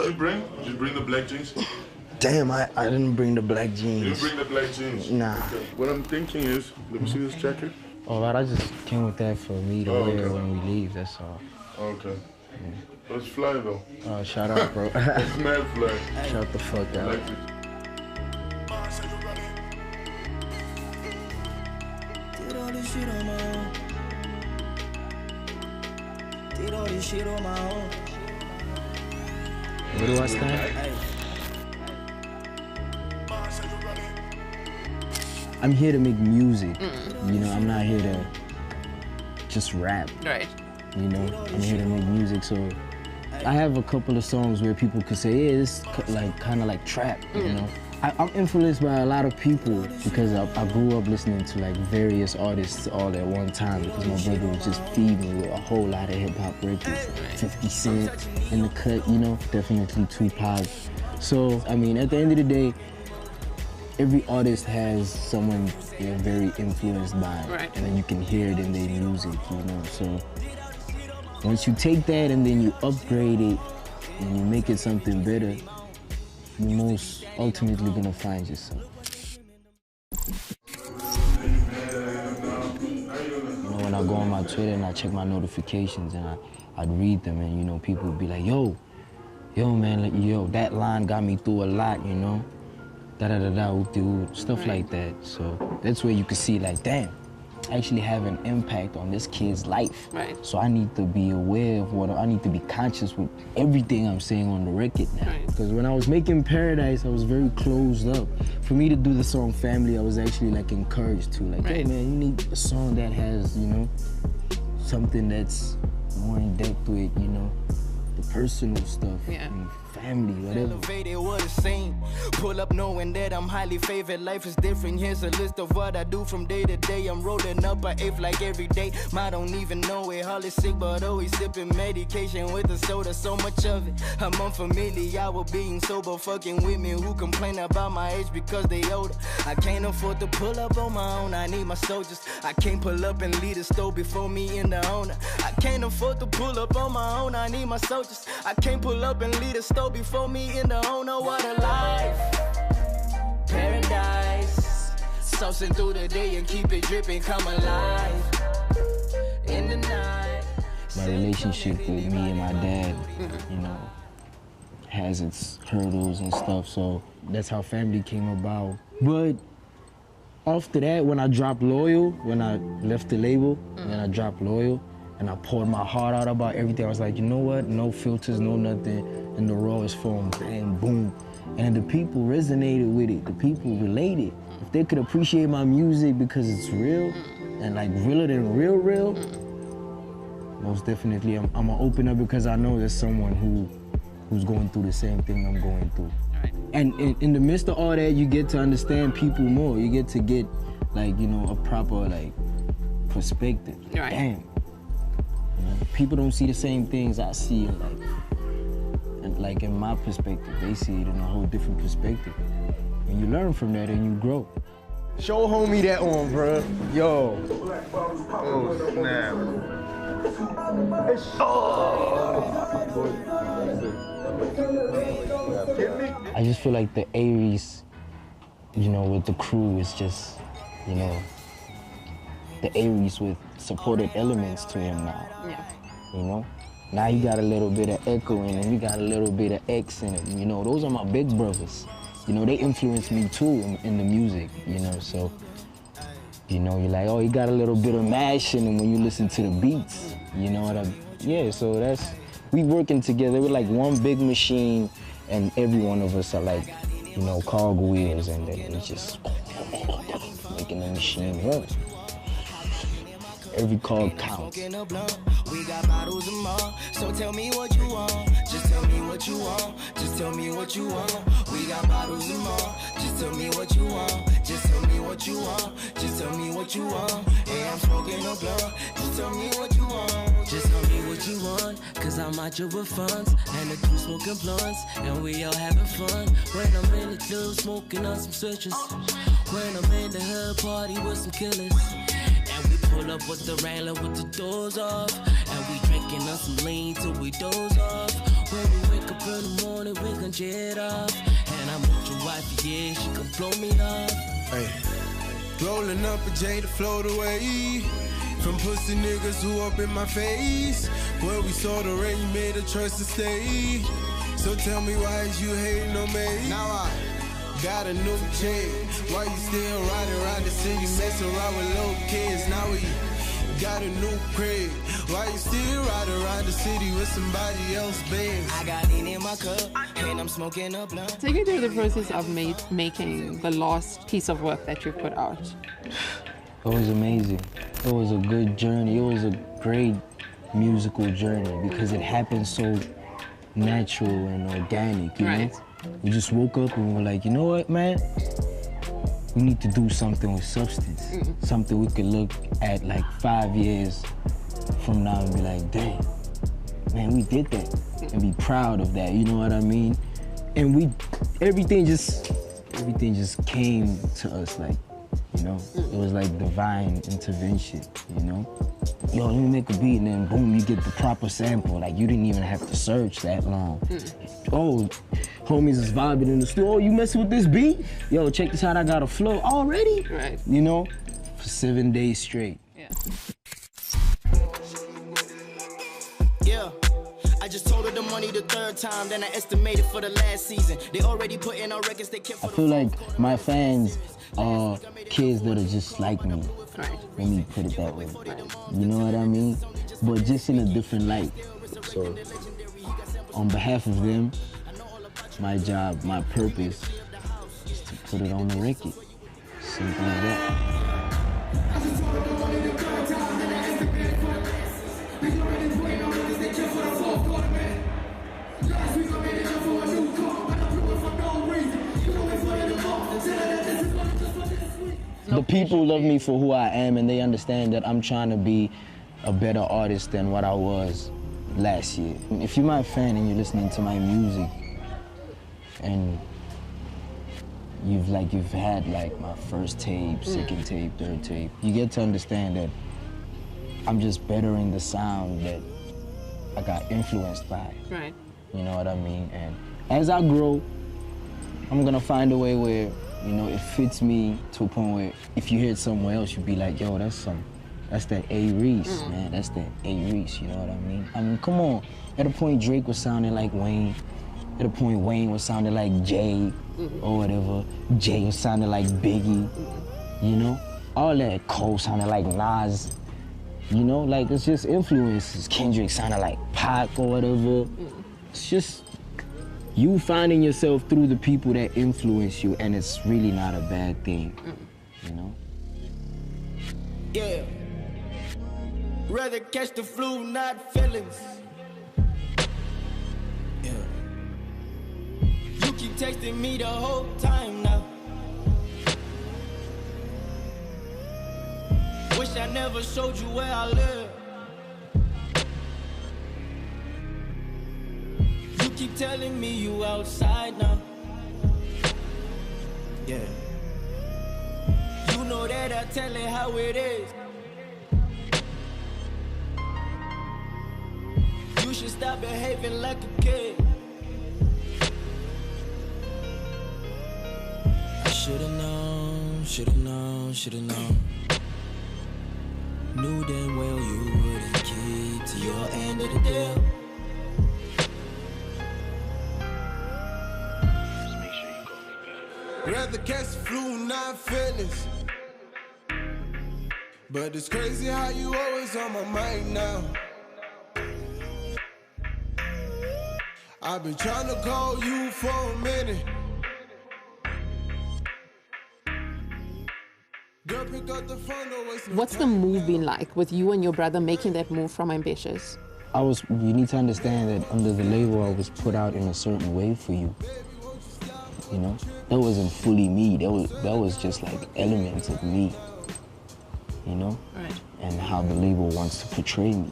Did you bring the black jeans? Damn, I didn't bring the black jeans. You didn't bring the black jeans? Nah. Okay. What I'm thinking is, let me see this jacket. Oh, right, I just came with that for me to wear when we leave, that's all. Okay. That's fly though. Oh, shout out, bro. It's mad fly. Shout the fuck out. I like it. Did all this shit on my own. Did all this shit on my own. Where do I stand? I'm here to make music. You know, I'm not here to just rap. Right. You know, I'm here to make music, so I have a couple of songs where people could say, yeah, it's like kind of like trap, you know? I'm influenced by a lot of people because I grew up listening to like various artists all at one time because my brother would just feed me with a whole lot of hip hop records. 50 Cent in the cut, you know, definitely Tupac. So, I mean, at the end of the day, every artist has someone they're very influenced by, and then you can hear it in their music, you know? So once you take that and then you upgrade it and you make it something better, you're most ultimately gonna find yourself. You know, when I go on my Twitter and I check my notifications and I'd read them and, you know, people would be like, yo man, like, yo, that line got me through a lot, you know? Stuff like that. So that's where you can see like, damn, I actually have an impact on this kid's life. Right. So I need to be aware of I need to be conscious with everything I'm saying on the record now. Because when I was making Paradise, I was very closed up. For me to do the song Family, I was actually like encouraged to, like, hey man, you need a song that has, you know, something that's more in depth with, you know, the personal stuff. Yeah. Family, whatever. Elevated what it seemed. Pull up knowing that I'm highly favored. Life is different. Here's a list of what I do from day to day. I'm rolling up an eighth like every day. I don't even know it. Holly sick, but always sipping medication with a soda. So much of it. I'm unfamiliar with being sober. Fucking with me who complain about my age because they older. I can't afford to pull up on my own. I need my soldiers. I can't pull up and lead a store before me and the owner. I can't afford to pull up on my own. I need my soldiers. I can't pull up and lead a store before me and the owner. What a life. Paradise. Saucing through the day and keep it dripping. Come alive. In the night. My relationship with me and my dad, you know, has its hurdles and stuff, so that's how Family came about. But after that, when I dropped Loyal, when I left the label, and I dropped Loyal, and I poured my heart out about everything, I was like, you know what? No filters, no nothing, in the rawest form, bang, boom. And the people resonated with it, the people related. If they could appreciate my music because it's real, and like realer than real, most definitely I'm gonna open up because I know there's someone who's going through the same thing I'm going through. And in the midst of all that, you get to understand people more. You get to get, like, you know, a proper, like, perspective. Right. Damn. You know, people don't see the same things I see in life. And like in my perspective, they see it in a whole different perspective. And you learn from that and you grow. Show homie that on, bro. Yo. Oh, snap. I just feel like the A-reece, you know, with the crew is just, you know, the A-reece with supported elements to him now. Yeah. You know? Now he got a little bit of echo in it, he got a little bit of X in it. You know, those are my big brothers. You know, they influence me too in the music, you know, so, you know, you're like, oh, he got a little bit of mash in him when you listen to the beats. You know what I mean? Yeah, so that's, we working together. We're like one big machine, and every one of us are like, you know, cogwheels, and then we just making the machine run. Every cog counts. We got bottles of more, so tell me what you want. Just tell me what you want. Just tell me what you want. We got bottles of more. Just tell me what you want. Just tell me what you want. Just tell me what you want. Hey, I'm smoking a blunt. Just tell me what you want. Just tell me what you want. Cause I'm out here with funds and the crew smoking blunts, and we all having fun. When I'm in the club smoking on some switches. When I'm in the hood party with some killers. And we pull up with the Wrangler with the doors off. And we drinking on some lean till we doze off. When we wake up in the morning, jet off. And I'm with your wife, yeah, she can blow me off. Hey, rolling up a J to float away from pussy niggas who up in my face. Where we saw the rain, you made a choice to stay. So tell me why is you hating on me? Now I got a new chick. Why you still riding around the city, messing around with little kids? Now we got a new crib. Why you still riding around the city with somebody else's Benz? I got it in my cup, and I'm smoking a blunt. Take me through the process of making the last piece of work that you put out. It was amazing. It was a good journey. It was a great musical journey because it happened so natural and organic, you know? We just woke up and we were like, you know what, man? We need to do something with substance. Something we could look at like 5 years from now and be like, damn, man, we did that. And be proud of that, you know what I mean? And everything just came to us like, you know? It was like divine intervention, you know? Yo, let me make a beat and then boom, you get the proper sample. Like you didn't even have to search that long. Oh, homies is vibing in the studio. Oh, you messing with this beat? Yo, check this out, I got a flow already? Right. You know, for 7 days straight. Yeah. Yeah. I just told her the money the third time, then I estimated for the last season. They already put in our records, they kept for I feel like my fans are kids that are just like me. Right. Let me put it that way. You know what I mean? But just in a different light. So, on behalf of them, my job, my purpose is to put it on the record. Simple as that. The people love me for who I am, and they understand that I'm trying to be a better artist than what I was last year. If you're my fan and you're listening to my music, and you've had like my first tape, second tape, third tape, you get to understand that I'm just bettering the sound that I got influenced by. Right. You know what I mean? And as I grow, I'm gonna find a way where, you know, it fits me to a point where if you hear it somewhere else, you'd be like, yo, that's that A-reece, man. That's that A-reece, you know what I mean? I mean, come on. At a point, Drake was sounding like Wayne. At a point, Wayne was sounding like Jay or whatever. Jay was sounding like Biggie, you know? All that. Cole sounded like Nas, you know? Like, it's just influences. Kendrick sounded like Pac or whatever. It's just you finding yourself through the people that influence you, and it's really not a bad thing, you know? Yeah. Rather catch the flu, not feelings. Yeah. You keep texting me the whole time now. Wish I never showed you where I live. You keep telling me you outside now. Yeah. You know that I tell it how it is. You should stop behaving like a kid. I should've known, should've known, should've known. Knew damn well you wouldn't keep to your end of the deal. Rather catch the flu, not feelings. But it's crazy how you always on my mind now. I've been trying to call you for a minute. Girl, pick up the phone, don't waste no What's the time move now. been like with you and your brother making that move from Ambitious? You need to understand that under the label, I was put out in a certain way for you. You know, that wasn't fully me. That was just like elements of me. You know, Right. and how the label wants to portray me.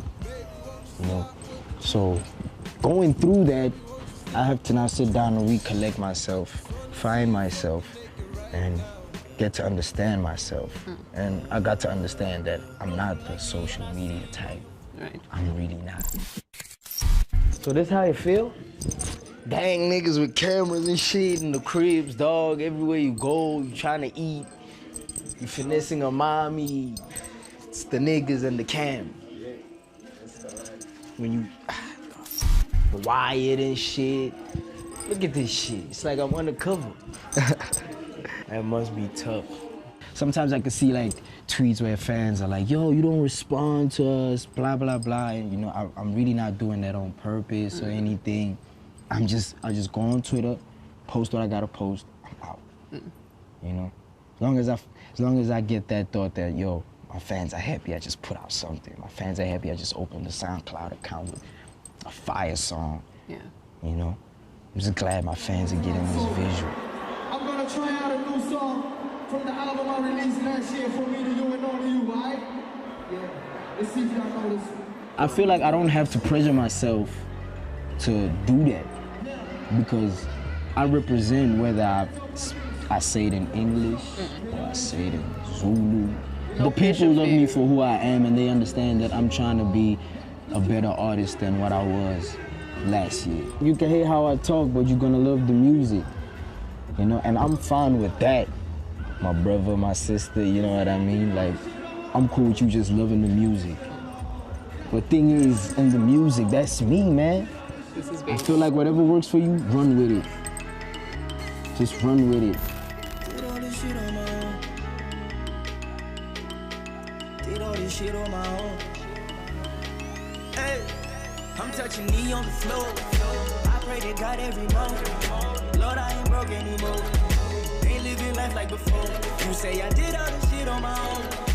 You know, so going through that, I have to now sit down and recollect myself, find myself, and get to understand myself. And I got to understand that I'm not the social media type. Right. I'm really not. So this how it feel? gang niggas with cameras and shit in the cribs, dog. Everywhere you go, you trying to eat. You finessing a mommy. It's the niggas and the cam. When you wired and shit. Look at this shit. It's like I'm undercover. That must be tough. Sometimes I can see like tweets where fans are like, yo, you don't respond to us, blah, blah, blah. And you know, I'm really not doing that on purpose or anything. I just go on Twitter, post what I gotta post, I'm out. You know? As long as I get that thought that, yo, my fans are happy I just put out something. My fans are happy I just opened the SoundCloud account with a fire song. Yeah. You know? I'm just glad my fans are getting this visual. I'm gonna try out a new song from the album I released last year, For Me to You and All to You, right? Yeah. Let's see if y'all know this. I feel like I don't have to pressure myself to do that because I represent whether I say it in English or I say it in Zulu. The people love me for who I am and they understand that I'm trying to be a better artist than what I was last year. You can hate how I talk, but you're gonna love the music, you know, and I'm fine with that. My brother, my sister, you know what I mean? Like, I'm cool with you just loving the music. But thing is, in the music, that's me, man. This is I big. feel like whatever works for you, run with it. Just run with it. Did all this shit on my own. Did all this shit on my own. Hey, I'm touching knee on the floor. I pray to God every moment. Lord, I ain't broke anymore. Ain't living life like before. You say I did all this shit on my own.